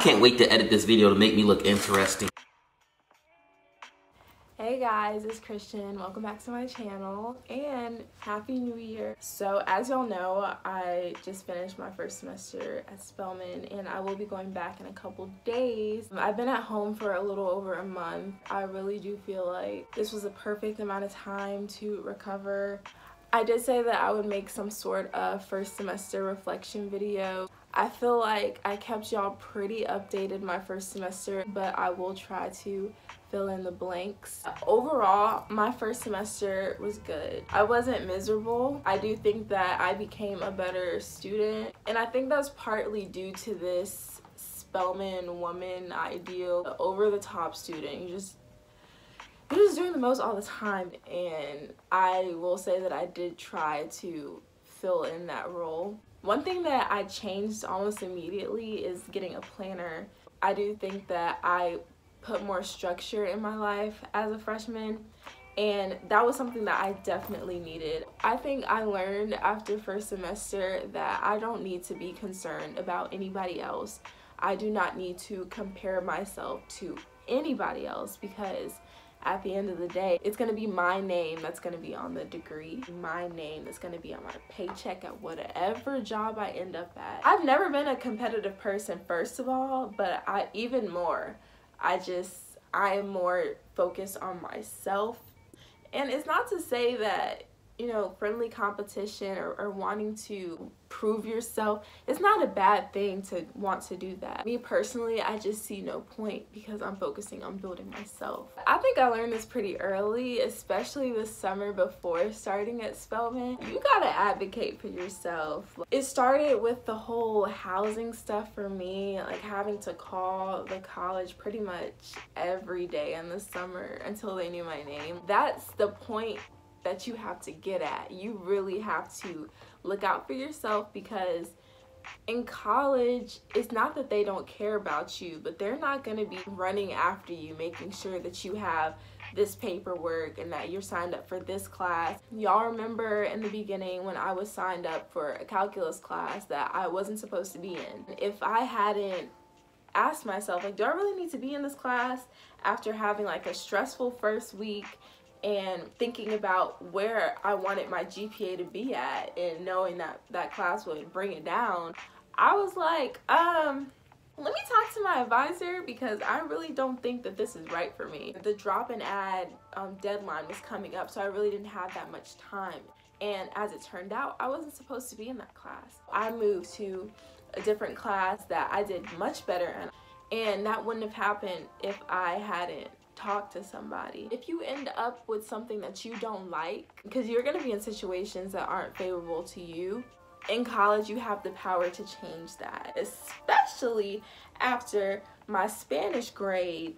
can't wait to edit this video to make me look interesting. Hey guys, it's Christian. Welcome back to my channel and Happy New Year. So as y'all know, I just finished my first semester at Spelman and I will be going back in a couple days. I've been at home for a little over a month. I really do feel like this was a perfect amount of time to recover. I did say that I would make some sort of first semester reflection video. I feel like I kept y'all pretty updated my first semester, but I will try to fill in the blanks. Overall, my first semester was good. I wasn't miserable. I do think that I became a better student, and I think that's partly due to this Spelman woman ideal, the over-the-top student. You're just doing the most all the time, and I will say that I did try to fill in that role. One thing that I changed almost immediately is getting a planner. I do think that I put more structure in my life as a freshman, and that was something that I definitely needed. I think I learned after first semester that I don't need to be concerned about anybody else. I do not need to compare myself to anybody else, because at the end of the day, it's going to be my name that's going to be on the degree, my name that's going to be on my paycheck at whatever job I end up at. I've never been a competitive person, first of all, but I am more focused on myself. And it's not to say that, you know, friendly competition or wanting to prove yourself, it's not a bad thing to want to do that. Me personally, I just see no point because I'm focusing on building myself. I think I learned this pretty early, especially the summer before starting at Spelman. You gotta advocate for yourself. It started with the whole housing stuff for me, like having to call the college pretty much every day in the summer until they knew my name. That's the point that you have to get at. You really have to look out for yourself, because in college, it's not that they don't care about you, but they're not going to be running after you, making sure that you have this paperwork and that you're signed up for this class. Y'all remember in the beginning when I was signed up for a calculus class that I wasn't supposed to be in. If I hadn't asked myself, like, do I really need to be in this class after having like a stressful first week and thinking about where I wanted my GPA to be at and knowing that that class would bring it down, I was like, let me talk to my advisor, because I really don't think that this is right for me. The drop and add deadline was coming up, so I really didn't have that much time. And as it turned out, I wasn't supposed to be in that class. I moved to a different class that I did much better in, and that wouldn't have happened if I hadn't talk to somebody. If you end up with something that you don't like, because you're going to be in situations that aren't favorable to you, in college you have the power to change that. Especially after my Spanish grade,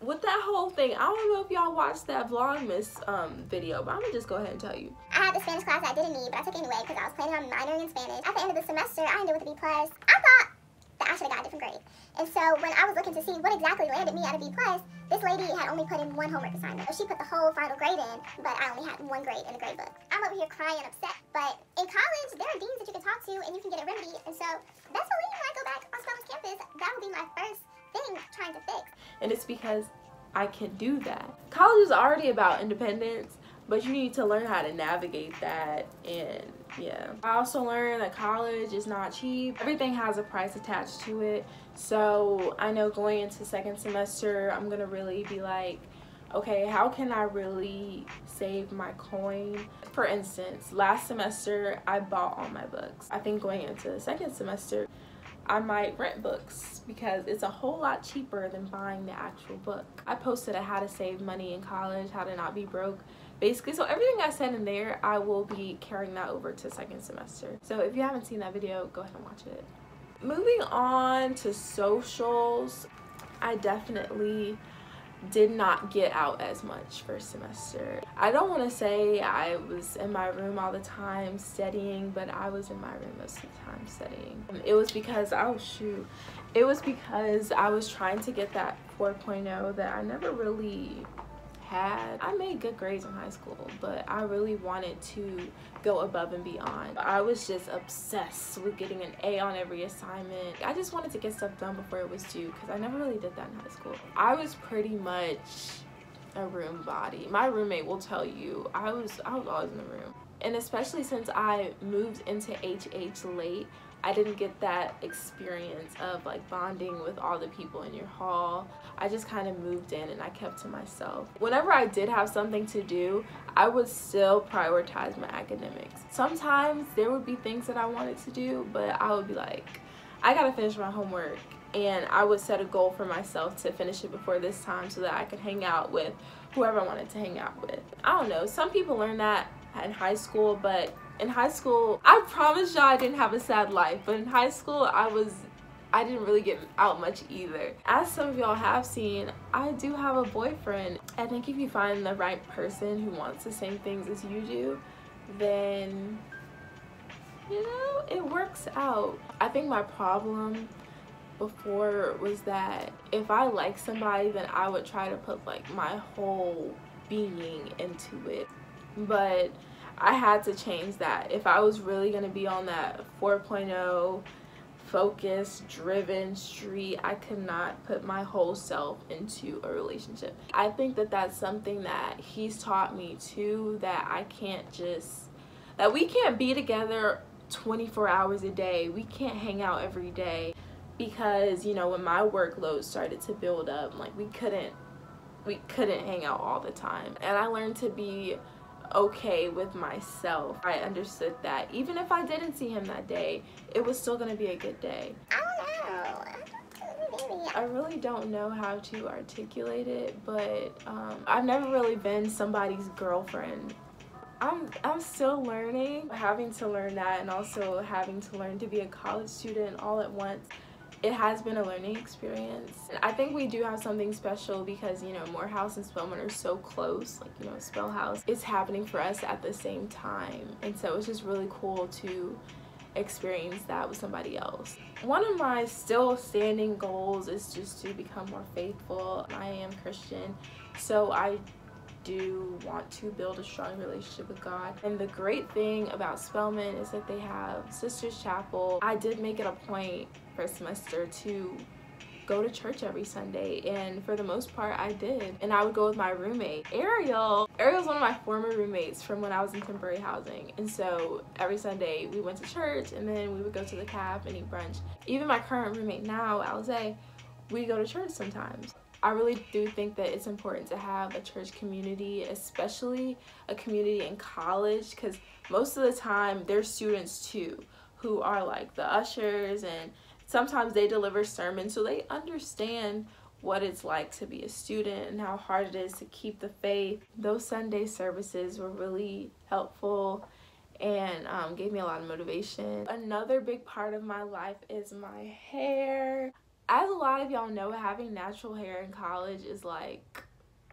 with that whole thing. I don't know if y'all watched that Vlogmas video, but I'm gonna just go ahead and tell you. I had the Spanish class I didn't need, but I took it anyway because I was planning on minoring in Spanish. At the end of the semester, I ended with a B+. I thought that I should have got a different grade. And so when I was looking to see what exactly landed me at a B+, this lady had only put in one homework assignment. She put the whole final grade in, but I only had one grade in the grade book. I'm over here crying and upset, but in college, there are deans that you can talk to and you can get a remedy. And so that's what when I go back on Spelman's campus, that will be my first thing trying to fix. And it's because I can do that. College is already about independence, but you need to learn how to navigate that. And yeah, I also learned that college is not cheap. Everything has a price attached to it. So I know going into second semester, I'm gonna really be like, okay, how can I really save my coin? For instance, last semester I bought all my books. I think going into the second semester, I might rent books because it's a whole lot cheaper than buying the actual book. I posted a how to save money in college, how to not be broke, basically. So everything I said in there, I will be carrying that over to second semester. So if you haven't seen that video, go ahead and watch it. Moving on to socials, I definitely did not get out as much first semester. I don't want to say I was in my room all the time studying, but I was in my room most of the time studying. It was because, oh shoot, it was because I was trying to get that 4.0 that I never really had. I made good grades in high school, but I really wanted to go above and beyond. I was just obsessed with getting an A on every assignment. I just wanted to get stuff done before it was due because I never really did that in high school. I was pretty much a room body. My roommate will tell you I was always in the room. And especially since I moved into HH late, I didn't get that experience of like bonding with all the people in your hall. I just kind of moved in and I kept to myself. Whenever I did have something to do, I would still prioritize my academics. Sometimes there would be things that I wanted to do, but I would be like, I gotta finish my homework. And I would set a goal for myself to finish it before this time so that I could hang out with whoever I wanted to hang out with. I don't know, some people learn that in high school, but in high school, I promise y'all I didn't have a sad life, but in high school I didn't really get out much either. As some of y'all have seen, I do have a boyfriend. I think if you find the right person who wants the same things as you do, then, you know, it works out. I think my problem before was that if I like somebody, then I would try to put like my whole being into it. But I had to change that. If I was really going to be on that 4.0 focused, driven street, I could not put my whole self into a relationship. I think that that's something that he's taught me too, that we can't be together 24 hours a day. We can't hang out every day because, you know, when my workload started to build up, like we couldn't hang out all the time. And I learned to be okay with myself. I understood that even if I didn't see him that day, it was still gonna be a good day. I don't know. I really don't know how to articulate it, but I've never really been somebody's girlfriend. I'm still learning, having to learn that, and also having to learn to be a college student all at once. It has been a learning experience. And I think we do have something special because, you know, Morehouse and Spelman are so close. Like, you know, Spell House is happening for us at the same time. And so it's just really cool to experience that with somebody else. One of my still standing goals is just to become more faithful. I am Christian, so I do want to build a strong relationship with God. And the great thing about Spelman is that they have Sisters Chapel. I did make it a point first semester to go to church every Sunday, and for the most part I did. And I would go with my roommate Ariel's one of my former roommates from when I was in temporary housing, and so every Sunday we went to church and then we would go to the caf and eat brunch. Even my current roommate now, Alize, we go to church sometimes. I really do think that it's important to have a church community, especially a community in college, because most of the time there's students too who are like the ushers, and sometimes they deliver sermons, so they understand what it's like to be a student and how hard it is to keep the faith. Those Sunday services were really helpful and gave me a lot of motivation. Another big part of my life is my hair. As a lot of y'all know, having natural hair in college is like,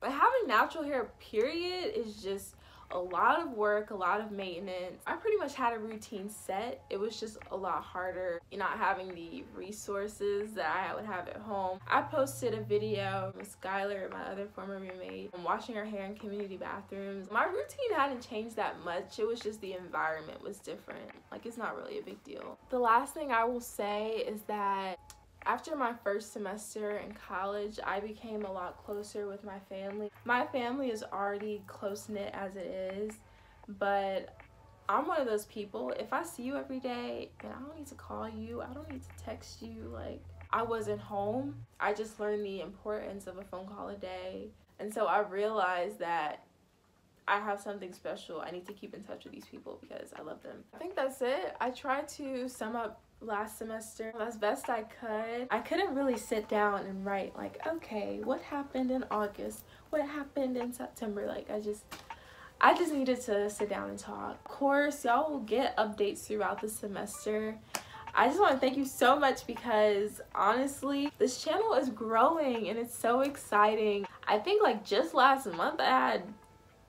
having natural hair period is just a lot of work, a lot of maintenance. I pretty much had a routine set. It was just a lot harder not having the resources that I would have at home. I posted a video with Skylar, my other former roommate, washing her hair in community bathrooms. My routine hadn't changed that much. It was just the environment was different. Like, it's not really a big deal. The last thing I will say is that after my first semester in college, I became a lot closer with my family. My family is already close-knit as it is, but I'm one of those people, if I see you every day, then I don't need to call you, I don't need to text you. Like, I wasn't home. I just learned the importance of a phone call a day. And so I realized that I have something special. I need to keep in touch with these people because I love them. I think that's it. I tried to sum up last semester as best I could. I couldn't really sit down and write like, okay, what happened in August? What happened in September? Like, I just needed to sit down and talk. Of course, y'all will get updates throughout the semester. I just want to thank you so much because honestly, this channel is growing and it's so exciting. I think like just last month I had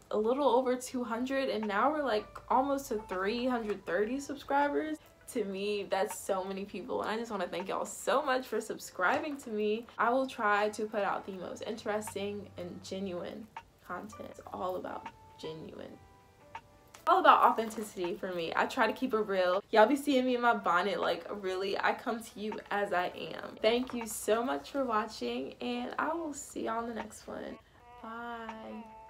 a little over 200 and now we're like almost to 330 subscribers. To me, that's so many people, and I just want to thank y'all so much for subscribing to me. I will try to put out the most interesting and genuine content. It's all about genuine. All about authenticity for me. I try to keep it real. Y'all be seeing me in my bonnet, like really, I come to you as I am. Thank you so much for watching, and I will see y'all on the next one. Bye.